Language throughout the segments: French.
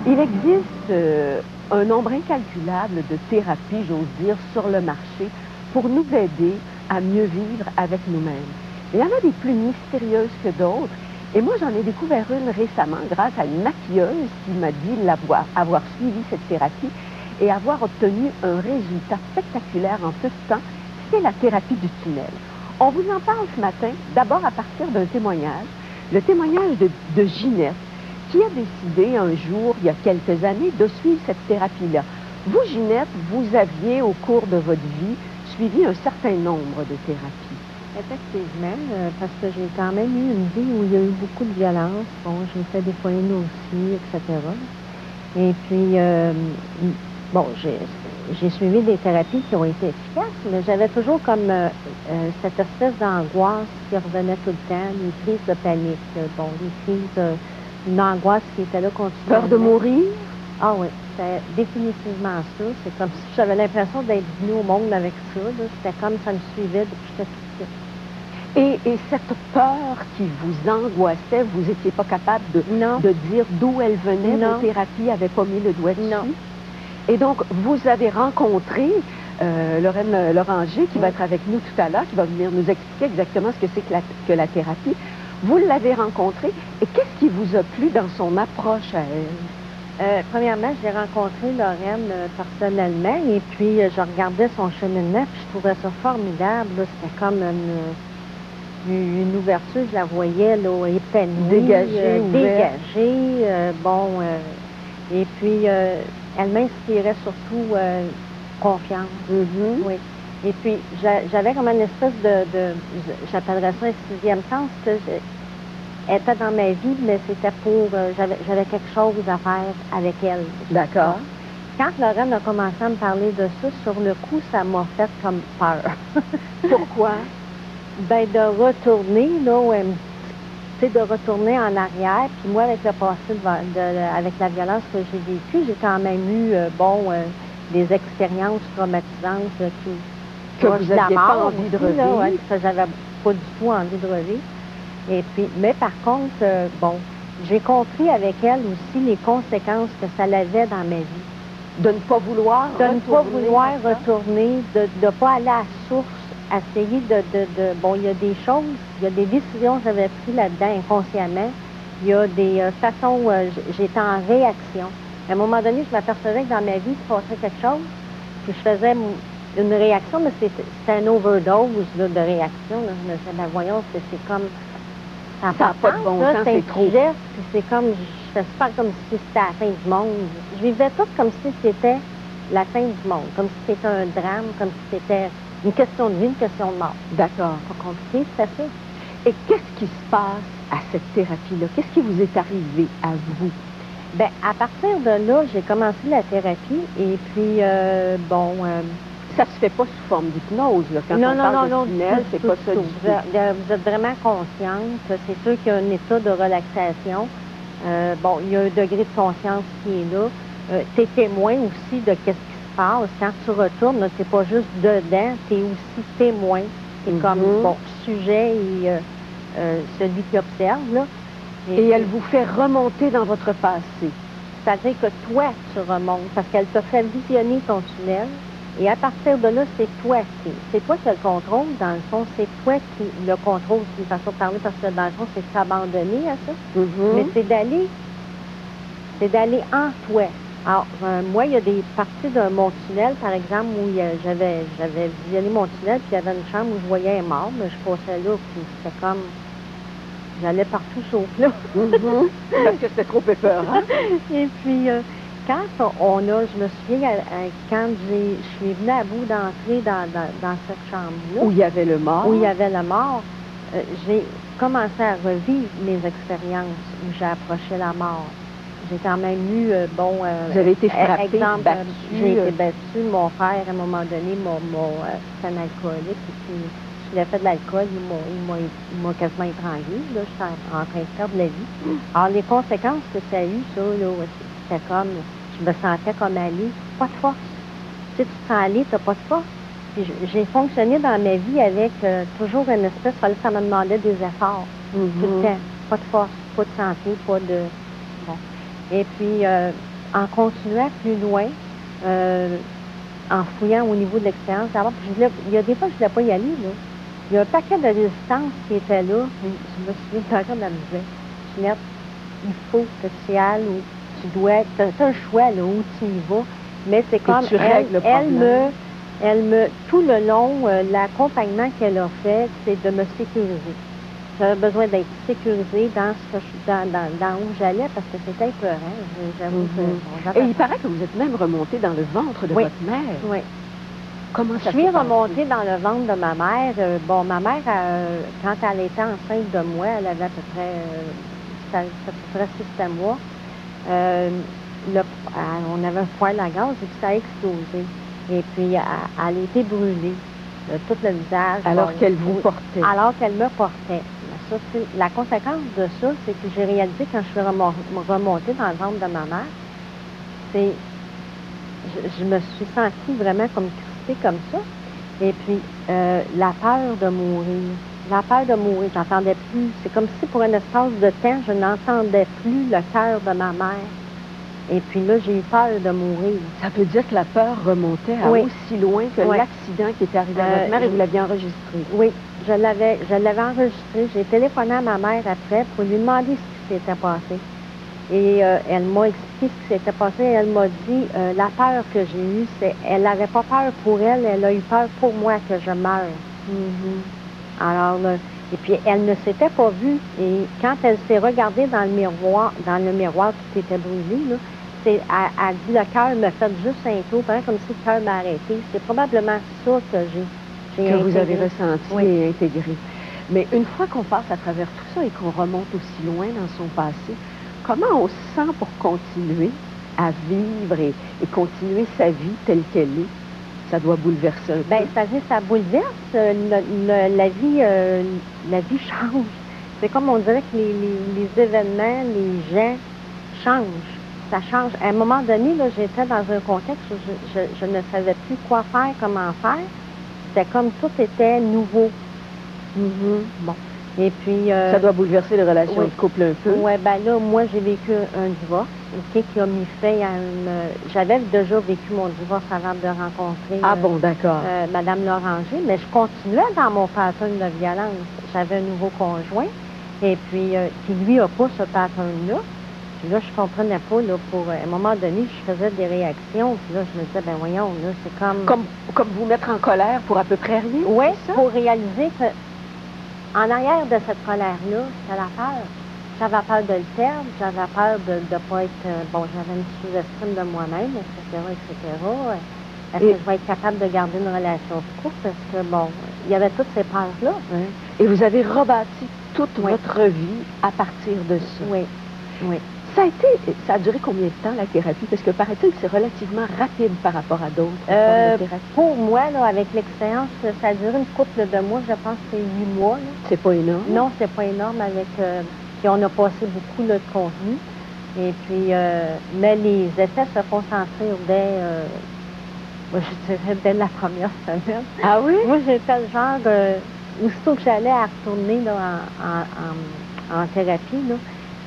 Il existe un nombre incalculable de thérapies, j'ose dire, sur le marché pour nous aider à mieux vivre avec nous-mêmes. Il y en a des plus mystérieuses que d'autres. Et moi, j'en ai découvert une récemment grâce à une maquilleuse qui m'a dit avoir suivi cette thérapie et avoir obtenu un résultat spectaculaire en peu de temps. C'est la thérapie du tunnel. On vous en parle ce matin, d'abord à partir d'un témoignage, le témoignage de Ginette, qui a décidé un jour, il y a quelques années, de suivre cette thérapie-là. Vous, Ginette, vous aviez, au cours de votre vie, suivi un certain nombre de thérapies. Effectivement, parce que j'ai quand même eu une vie où il y a eu beaucoup de violence. Bon, j'ai fait des foyers aussi, etc. Et puis, bon, j'ai suivi des thérapies qui ont été efficaces, mais j'avais toujours comme cette espèce d'angoisse qui revenait tout le temps, une crise de panique. Bon, une crise, une angoisse qui était là continuellement. Peur de mourir? Ah oui, c'était définitivement ça. C'est comme si j'avais l'impression d'être venue au monde avec ça. C'était comme ça me suivait depuis que j'étais toute petite. Et cette peur qui vous angoissait, vous n'étiez pas capable de dire d'où elle venait, vos thérapies n'avaient pas mis le doigt dessus? Non. Et donc, vous avez rencontré Lorraine Loranger, qui va être avec nous tout à l'heure, qui va venir nous expliquer exactement ce que c'est que la thérapie. Vous l'avez rencontrée, et qu'est-ce qui vous a plu dans son approche à elle? Premièrement, j'ai rencontré Lorraine personnellement, et puis je regardais son cheminement, puis je trouvais ça formidable. C'était comme une ouverture, je la voyais là, épanouie, dégagée, et puis elle m'inspirait surtout confiance. Oui. Et puis j'avais comme une espèce j'appellerais ça un sixième sens, que elle était dans ma vie, mais c'était pour, j'avais quelque chose à faire avec elle. D'accord. Quand Lorraine a commencé à me parler de ça, sur le coup, ça m'a fait comme peur. Pourquoi? Ben, de retourner, là, tu sais, de retourner en arrière. Puis moi, avec le passé, avec la violence que j'ai vécue, j'ai quand même eu, des expériences traumatisantes que vous n'aviez pas envie de revivre. Là, que j'avais pas du tout envie de revivre. Et puis, mais par contre, j'ai compris avec elle aussi les conséquences que ça avait dans ma vie. De ne pas vouloir retourner, de ne pas aller à la source, essayer bon, il y a des choses, il y a des décisions que j'avais prises là-dedans inconsciemment. Il y a des façons où j'étais en réaction. À un moment donné, je m'apercevais que dans ma vie, il se passait quelque chose, puis je faisais une réaction, mais c'était une overdose là, de réaction. Là. Je me disais, ben voyons, c'est comme... Ça n'a pas de bon sens, c'est trop. C'est comme, je fais super comme si c'était la fin du monde. Je vivais tout comme si c'était la fin du monde, comme si c'était un drame, comme si c'était une question de vie, une question de mort. D'accord. Pas compliqué, c'était ça. Et qu'est-ce qui se passe à cette thérapie-là? Qu'est-ce qui vous est arrivé à vous? Bien, à partir de là, j'ai commencé la thérapie et puis, ça se fait pas sous forme d'hypnose, là. Quand on parle de tunnel, c'est pas ça du tout. Vous êtes vraiment consciente. C'est sûr qu'il y a un état de relaxation. Il y a un degré de conscience qui est là. Tu es témoin aussi de ce qui se passe. Quand tu retournes, tu n'es pas juste dedans, tu es aussi témoin. Tu es comme, sujet et celui qui observe, là. Et elle vous fait remonter dans votre passé. C'est-à-dire que toi, tu remontes, parce qu'elle te fait visionner ton tunnel. Et à partir de là, c'est toi qui as le contrôle, dans le fond, c'est toi qui le contrôle, c'est une façon de parler, parce que dans le fond, c'est s'abandonner à ça. Mais c'est d'aller en toi. Alors, moi, il y a des parties de mon tunnel, par exemple, où j'avais visionné mon tunnel, puis il y avait une chambre où je voyais un mort, mais je passais là, puis c'était comme... J'allais partout sauf là. Parce que c'était trop épeurant. Et puis... quand je me souviens, quand je suis venue à bout d'entrer dans cette chambre-là... Où il y avait le mort. Où il y avait le mort, j'ai commencé à revivre mes expériences où j'ai approché la mort. J'ai quand même eu, vous avez été frappée, exemple, battue. J'ai été battue. Mon frère, à un moment donné, c'est un alcoolique. Et puis, je l'ai fait de l'alcool, il m'a quasiment étranglée. Là, j'étais en train de perdre la vie. Alors, les conséquences que ça a eu, ça, là, c'était comme, je me sentais comme allée, pas de force. Tu sais, tu te sens allée, tu n'as pas de force. Puis j'ai fonctionné dans ma vie avec toujours une espèce, ça me demandait des efforts, tout le temps. Pas de force, pas de santé, pas de... Bon. Et puis, en continuant plus loin, en fouillant au niveau de l'expérience d'abord, il y a des fois, je ne voulais pas y aller, là. Il y a un paquet de résistances qui étaient là, puis je me souviens encore de la musique. Ginette, il faut que tu y ailles, ou tu dois, tu as un choix, là, où tu y vas, mais c'est comme, tout le long, l'accompagnement qu'elle a fait, c'est de me sécuriser. J'avais besoin d'être sécurisée dans où j'allais parce que c'était épeurant. J'avoue que... Et il paraît que vous êtes même remontée dans le ventre de votre mère. Oui. Comment ça Je suis remontée dans le ventre de ma mère. Bon, ma mère, quand elle était enceinte de moi, elle avait à peu près 6 mois. On avait un poêle à gaz et puis ça a explosé. Et puis, elle a été brûlée, tout le visage. Alors qu'elle vous portait. Alors qu'elle me portait. Ça, la conséquence de ça, c'est que j'ai réalisé quand je suis remontée dans le ventre de ma mère, je me suis sentie vraiment comme crispée comme ça. Et puis, la peur de mourir. La peur de mourir, j'entendais plus. C'est comme si pour un espace de temps, je n'entendais plus le cœur de ma mère. Et puis là, j'ai eu peur de mourir. Ça veut dire que la peur remontait à aussi loin que l'accident qui était arrivé à votre mère et vous l'aviez enregistré. Oui, je l'avais enregistré. J'ai téléphoné à ma mère après pour lui demander ce qui s'était passé. Et elle m'a expliqué ce qui s'était passé. Elle m'a dit, la peur que j'ai eue, c'est, elle n'avait pas peur pour elle, elle a eu peur pour moi que je meure. Alors, et puis elle ne s'était pas vue. Et quand elle s'est regardée dans le miroir qui était brûlé, là, elle dit, le cœur me fait juste un tour, comme si le cœur m'arrêtait. C'est probablement ça que j'ai que vous avez ressenti et intégré. Mais une fois qu'on passe à travers tout ça et qu'on remonte aussi loin dans son passé, comment on se sent pour continuer à vivre et continuer sa vie telle qu'elle est? Ça doit bouleverser un peu. Bien, ça bouleverse. La vie change. C'est comme on dirait que les événements, les gens changent. Ça change. À un moment donné, là, j'étais dans un contexte où je ne savais plus quoi faire, comment faire. C'était comme tout était nouveau. Bon. Et puis... ça doit bouleverser les relations de couple un peu. Oui, bien là, moi, j'ai vécu un divorce, qui a mis fin à une... J'avais déjà vécu mon divorce avant de rencontrer... Ah bon, d'accord. Madame Loranger, mais je continuais dans mon pattern de violence. J'avais un nouveau conjoint, et puis, qui lui n'a pas ce pattern-là. Puis là, je comprenais pas, là, à un moment donné, je faisais des réactions, puis là, je me disais, ben voyons, là, c'est comme... Comme vous mettre en colère pour à peu près rien? Oui, pour réaliser que, en arrière de cette colère-là, c'était la peur. J'avais peur de le perdre, j'avais peur de ne pas être... j'avais une sous-estime de moi-même, etc., etc. Est-ce que je vais être capable de garder une relation de couple? Parce que, il y avait toutes ces peurs-là. Et vous avez rebâti toute votre vie à partir de ça. Oui, oui. Ça a duré combien de temps, la thérapie? Parce que, paraît-il, c'est relativement rapide par rapport à d'autres formes de thérapie. Pour moi, là, avec l'expérience, ça a duré une couple de mois. Je pense que c'est 8 mois. C'est pas énorme? Non, c'est pas énorme. Puis on a passé beaucoup de contenu. Et puis, mais les effets se font sentir je dirais, dès la première semaine. Ah oui? Moi, j'étais le genre, aussitôt que j'allais à retourner là, en thérapie, là,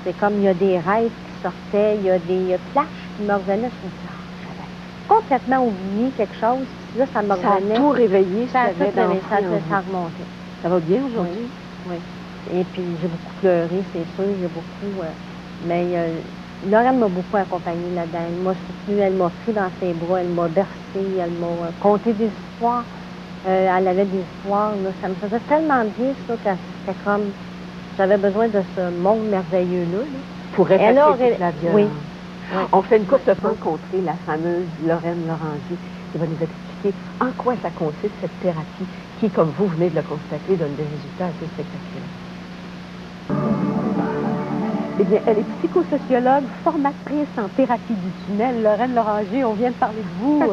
c'est comme il y a des rêves qui sortaient, il y a des flashs qui me revenaient. Je me disais, j'avais complètement oublié quelque chose. Puis là, ça me revenait. Ça a tout réveillé, ça remontait. Ça va bien aujourd'hui? Oui. Et puis, j'ai beaucoup pleuré, c'est sûr. J'ai beaucoup... mais Lorraine m'a beaucoup accompagnée là-dedans. Elle m'a soutenue, elle m'a pris dans ses bras, elle m'a bercé, elle m'a conté des histoires. Elle avait des histoires. Là. Ça me faisait tellement bien, ça, que c'était comme... J'avais besoin de ce monde merveilleux-là. Pour effacer toute la violence. Oui. On fait une courte rencontrer la fameuse Lorraine Loranger qui va nous expliquer en quoi ça consiste, cette thérapie, qui, comme vous venez de le constater, donne des résultats assez spectaculaires. Eh bien, elle est psychosociologue, formatrice en thérapie du tunnel. Lorraine Loranger, on vient de parler de vous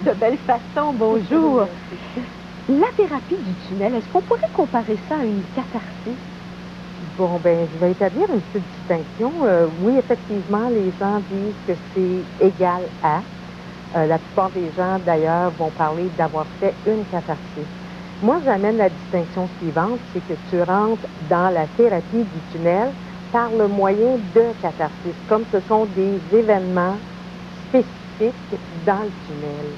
de belle façon. Bonjour. La thérapie du tunnel, est-ce qu'on pourrait comparer ça à une catharsis? Bon, ben, je vais établir une petite distinction. Oui, effectivement, les gens disent que c'est égal à. La plupart des gens, d'ailleurs, vont parler d'avoir fait une catharsis. Moi, j'amène la distinction suivante, c'est que tu rentres dans la thérapie du tunnel par le moyen de catharsis, comme ce sont des événements spécifiques dans le tunnel.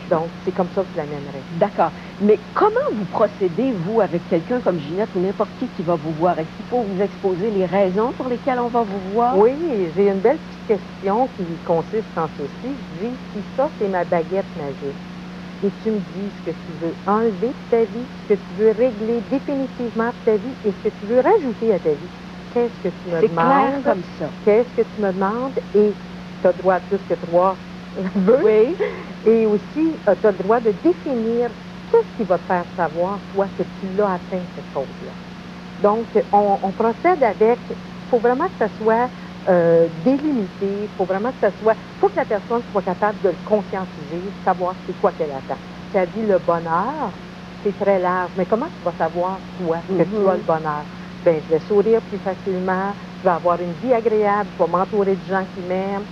Donc, c'est comme ça que je l'amènerais. D'accord. Mais comment vous procédez, vous, avec quelqu'un comme Ginette ou n'importe qui va vous voir? Est-ce qu'il faut vous exposer les raisons pour lesquelles on va vous voir? Oui, j'ai une belle petite question qui consiste en ceci. Je dis, si ça, c'est ma baguette magique, et tu me dis ce que tu veux enlever de ta vie, ce que tu veux régler définitivement de ta vie et ce que tu veux rajouter à ta vie, qu'est-ce que tu me C'est demandes? clair comme ça. Qu'est-ce que tu me demandes? Et tu as droit à plus que 3 vœux. Oui. Et aussi, tu as le droit de définir qu'est-ce qui va te faire savoir, toi, que tu l'as atteint, cette chose-là. Donc, on procède avec, il faut vraiment que ça soit délimité, il faut vraiment que ça soit, il faut que la personne soit capable de le conscientiser, de savoir c'est quoi qu'elle attend. Tu as dit le bonheur, c'est très large, mais comment tu vas savoir, toi, que tu as le bonheur? Bien, je vais sourire plus facilement, je vais avoir une vie agréable, je vais m'entourer de gens qui m'aiment,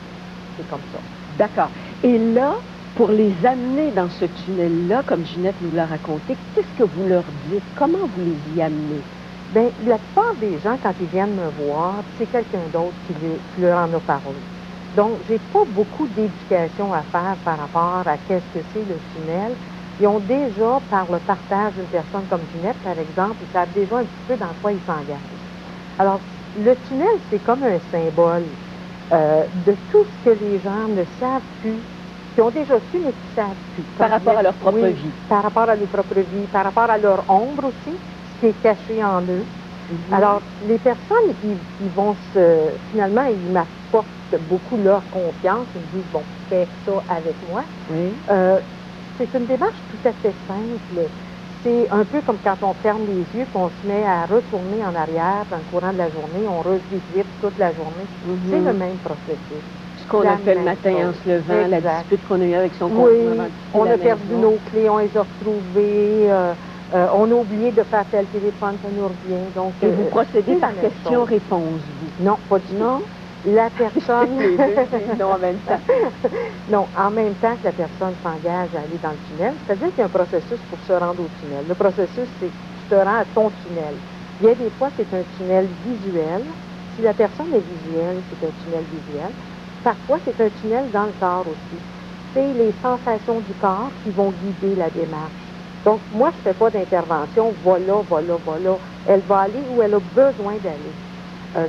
c'est comme ça. D'accord. Et là, pour les amener dans ce tunnel-là, comme Ginette nous l'a raconté, qu'est-ce que vous leur dites? Comment vous les y amenez? Bien, la plupart des gens, quand ils viennent me voir, c'est quelqu'un d'autre qui leur en a parlé. Donc, j'ai pas beaucoup d'éducation à faire par rapport à qu'est-ce que c'est le tunnel. Ils ont déjà, par le partage d'une personne comme Ginette, par exemple, ils savent déjà un petit peu dans quoi ils s'engagent. Alors, le tunnel, c'est comme un symbole de tout ce que les gens ne savent plus, qui ont déjà su, mais qui ne savent plus. Par rapport à leur propre Oui, vie. par rapport à leur propre vie, par rapport à leur ombre aussi, ce qui est caché en eux. Alors, les personnes, ils vont finalement, ils m'apportent beaucoup leur confiance. Ils me disent, bon, fais ça avec moi. Oui. C'est une démarche tout à fait simple. C'est un peu comme quand on ferme les yeux et on se met à retourner en arrière dans le courant de la journée. On revisite toute la journée. C'est le même processus. Ce qu'on a fait le matin en se levant, la dispute qu'on a eue avec son conjoint. Oui, on a perdu nos clés, on les a retrouvées. On a oublié de faire tel téléphone, ça nous revient. Donc, et vous procédez par question-réponse, vous? Non, pas du tout. La personne... Les deux, non, en même temps. Non, en même temps que la personne s'engage à aller dans le tunnel, c'est-à-dire qu'il y a un processus pour se rendre au tunnel. Le processus, c'est que tu te rends à ton tunnel. Bien des fois, c'est un tunnel visuel. Si la personne est visuelle, c'est un tunnel visuel. Parfois, c'est un tunnel dans le corps aussi. C'est les sensations du corps qui vont guider la démarche. Donc, moi, je ne fais pas d'intervention, voilà, voilà, voilà. Elle va aller où elle a besoin d'aller.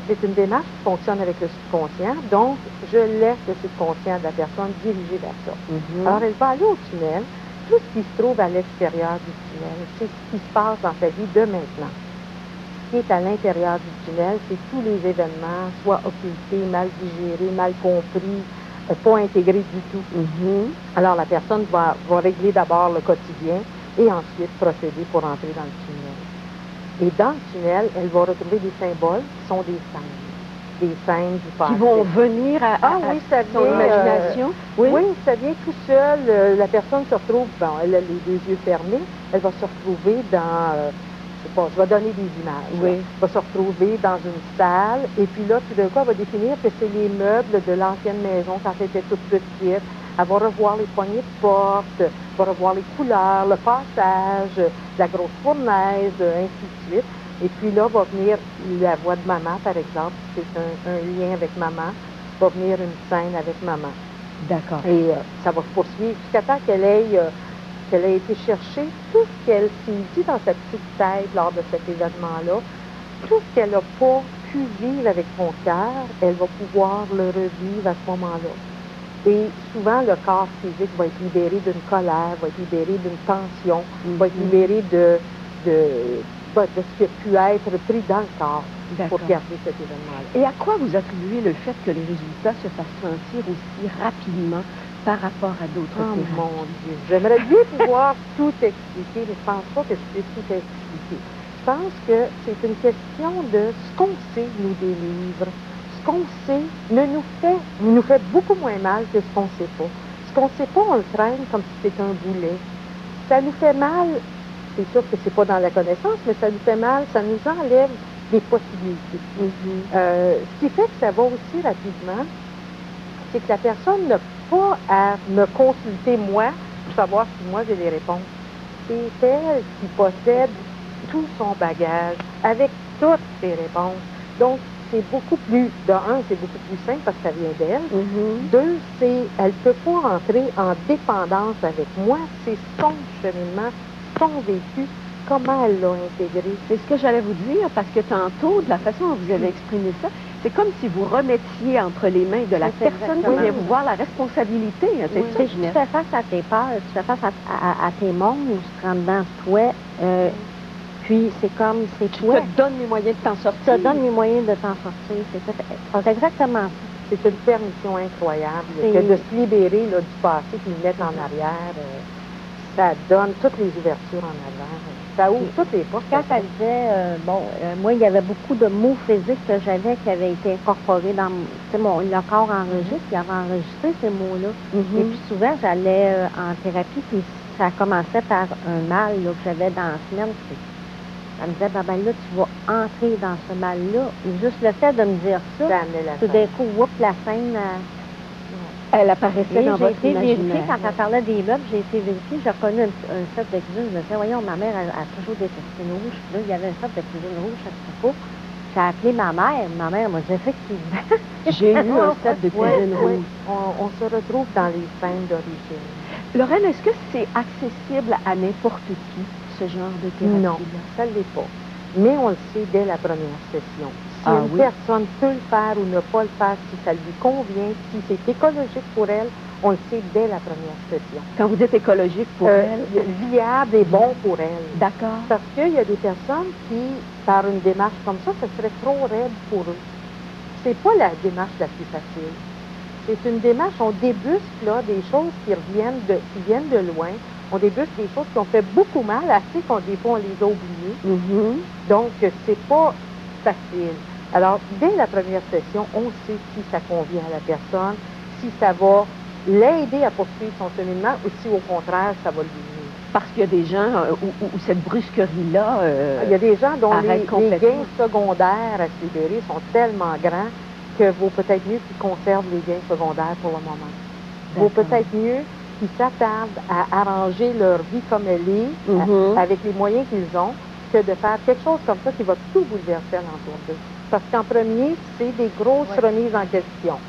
C'est une démarche qui fonctionne avec le subconscient, donc je laisse le subconscient de la personne diriger vers ça. Alors, elle va aller au tunnel. Tout ce qui se trouve à l'extérieur du tunnel, c'est ce qui se passe dans sa vie de maintenant. Ce qui est à l'intérieur du tunnel, c'est tous les événements, soit occultés, mal digérés, mal compris, pas intégrés du tout. Alors, la personne va régler d'abord le quotidien et ensuite procéder pour entrer dans le tunnel. Et dans le tunnel, elle va retrouver des symboles qui sont des scènes du passé. Qui vont venir à oui, ça son vient, imagination? Oui, ça vient tout seul. La personne se retrouve, bon, elle a les deux yeux fermés, elle va se retrouver dans, je sais pas, je vais donner des images. Oui. Elle va se retrouver dans une salle, et puis là, tout d'un coup, elle va définir que c'est les meubles de l'ancienne maison quand elle était toute petite. Elle va revoir les poignées de porte, elle va revoir les couleurs, le passage, la grosse fournaise, ainsi de suite. Et puis là, va venir la voix de maman, par exemple, c'est un lien avec maman, va venir une scène avec maman. D'accord. Et ça va se poursuivre jusqu'à temps qu'elle ait été chercher tout ce qu'elle s'est dit dans sa petite tête lors de cet événement-là, tout ce qu'elle n'a pas pu vivre avec son cœur, elle va pouvoir le revivre à ce moment-là. Et souvent, le corps physique va être libéré d'une colère, va être libéré d'une tension, va être libéré de ce qui a pu être pris dans le corps pour garder cet événement-là. Et à quoi vous attribuez le fait que les résultats se fassent sentir aussi rapidement par rapport à d'autres thérapies? Oh mon Dieu! J'aimerais bien pouvoir tout expliquer, mais je pense pas que je puisse tout expliquer. Je pense que c'est une question de ce qu'on sait, nous, des livres. Ce qu'on sait nous fait beaucoup moins mal que ce qu'on ne sait pas. Ce qu'on ne sait pas, on le traîne comme si c'était un boulet. Ça nous fait mal, c'est sûr que c'est pas dans la connaissance, mais ça nous fait mal, ça nous enlève des possibilités. Ce qui fait que ça va aussi rapidement, c'est que la personne n'a pas à me consulter moi pour savoir si moi j'ai des réponses. C'est elle qui possède tout son bagage avec toutes ses réponses. Donc, c'est beaucoup plus, de un, c'est beaucoup plus simple parce que ça vient d'elle. Mhm. Deux, elle ne peut pas entrer en dépendance avec moi. C'est son cheminement, son vécu, comment elle l'a intégré. C'est ce que j'allais vous dire, parce que tantôt, de la façon dont vous avez exprimé ça, c'est comme si vous remettiez entre les mains de la C'est personne qui exactement vient ça. vous voir la responsabilité. Hein, c'est Oui, ça, tu Ginette. fais face à tes peurs, tu fais face à tes mondes, tu te rends dedans toi, puis c'est comme, c'est Tu toi. te donnes les moyens de t'en Tu sortir. te donnes les moyens de t'en sortir. C'est exactement ça. C'est une permission incroyable C'est- que de se libérer là, du passé puis le mettre en arrière. Ça donne toutes les ouvertures en avant. Ça ouvre toutes les portes. Quand elle disait, moi, il y avait beaucoup de mots physiques que j'avais qui avaient été incorporés dans le corps enregistre, il avait enregistré ces mots-là. Mhm. Et puis souvent, j'allais en thérapie, puis ça commençait par un mal là, que j'avais dans la semaine. Elle me disait, ben là, tu vas entrer dans ce mal-là. Et juste le fait de me dire ça, Ça amenait la tout d'un coup, la scène... Elle apparaissait Et dans j'ai votre été vérifier, imaginaire. quand elle parlait des meubles, j'ai été vérifier, j'ai reconnu un set de cuisine. Je me disais, voyons, ma mère a toujours détesté une rouge. Puis là, il y avait un set de cuisine rouge à ce propos. J'ai appelé ma mère. Ma mère m'a dit, effectivement. J'ai eu un set de Oui, cuisine oui. rouge. On se retrouve dans les scènes d'origine. Lorraine, est-ce que c'est accessible à n'importe qui, ce genre de thérapie-là? Non, ça ne l'est pas. Mais on le sait dès la première session. Si Ah une oui? personne peut le faire ou ne pas le faire, si ça lui convient, si c'est écologique pour elle, on le sait dès la première session. Quand vous dites écologique pour elle? Viable et bon pour elle. D'accord. Parce qu'il y a des personnes qui, par une démarche comme ça, ce serait trop raide pour eux. C'est pas la démarche la plus facile. C'est une démarche, on débusque là, des choses qui viennent de loin. On débusque des choses qui ont fait beaucoup mal, assez qu'on des fois on les a oubliées. Mhm. Donc, c'est pas facile. Alors, dès la première session, on sait si ça convient à la personne, si ça va l'aider à poursuivre son cheminement ou si au contraire, ça va le nuire. Parce qu'il y a des gens où cette brusquerie-là Il y a des gens dont arrête les complètement. gains secondaires à se libérer sont tellement grands que vaut peut-être mieux qu'ils conservent les gains secondaires pour le moment. Vaut D'accord. peut-être mieux qu'ils s'attardent à arranger leur vie comme elle est, Mhm. avec les moyens qu'ils ont, que de faire quelque chose comme ça qui va tout bouleverser l'entour d'eux. Parce qu'en premier, c'est des grosses remises en question.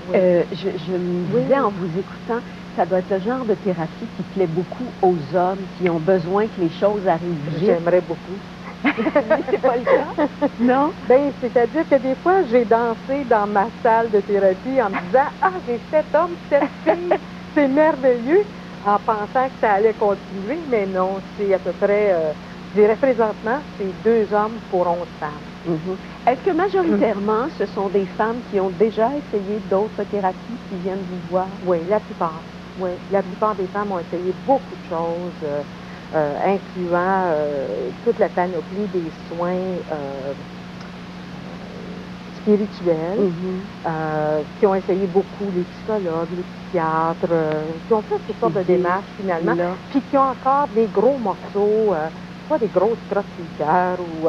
Oui. Je me disais en vous écoutant, ça doit être le genre de thérapie qui plaît beaucoup aux hommes qui ont besoin que les choses arrivent vite. J'aimerais beaucoup. Mais c'est pas le cas? Non? Ben, c'est-à-dire que des fois, j'ai dansé dans ma salle de thérapie en me disant « Ah, j'ai cet homme, cette fille, c'est merveilleux », en pensant que ça allait continuer, mais non, c'est à peu près, je dirais présentement, c'est 2 hommes pour 11 femmes. Mhm. Est-ce que majoritairement, ce sont des femmes qui ont déjà essayé d'autres thérapies qui viennent vous voir? Oui, la plupart. Oui, la plupart des femmes ont essayé beaucoup de choses, incluant toute la panoplie des soins spirituels, Mhm. qui ont essayé beaucoup, les psychologues, les psychiatres, qui ont fait toutes sortes de démarches finalement, Là. puis qui ont encore des gros morceaux, soit des grosses crottes sur le cœur ou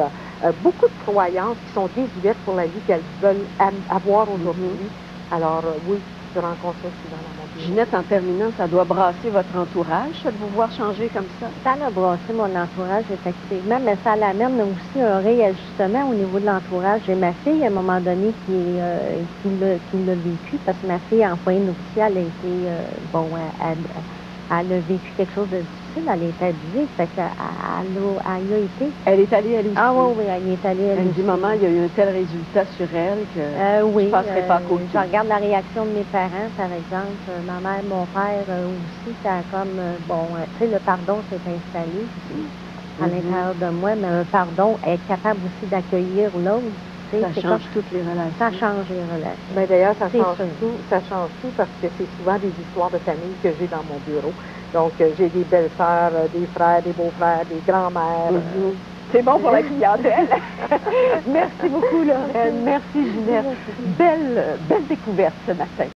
beaucoup de croyances qui sont désuètes pour la vie qu'elles veulent avoir aujourd'hui. Alors oui, je rencontre ça souvent dans mon bureau. Ginette, en terminant, ça doit brasser votre entourage, ça, de vous voir changer comme ça? Ça a brassé mon entourage, effectivement, mais ça l'amène aussi un réajustement au niveau de l'entourage. J'ai ma fille, à un moment donné, qui l'a vécu, parce que ma fille, en foyer nuptial, elle a vécu quelque chose de difficile, elle est abusée, fait qu'elle a été... Elle est allée, elle aussi. Ah oui, elle y est allée, elle Elle me dit, aussi. maman, il y a eu un tel résultat sur elle que Oui, je passerai pas à côté. je regarde la réaction de mes parents, par exemple, ma mère, mon père aussi, ça a comme, tu sais, le pardon s'est installé aussi à l'intérieur de moi, mais un pardon, être capable aussi d'accueillir l'autre, tu sais, Ça c'est change comme, toutes les relations. ça change les relations. Mais d'ailleurs, ça C'est change sûr. tout. Ça change tout parce que c'est souvent des histoires de famille que j'ai dans mon bureau. Donc, j'ai des belles-sœurs, des frères, des beaux-frères, des grands-mères. Mhm. C'est bon pour la clientèle. Merci beaucoup, Lorraine. Merci, Ginette. Belle découverte ce matin.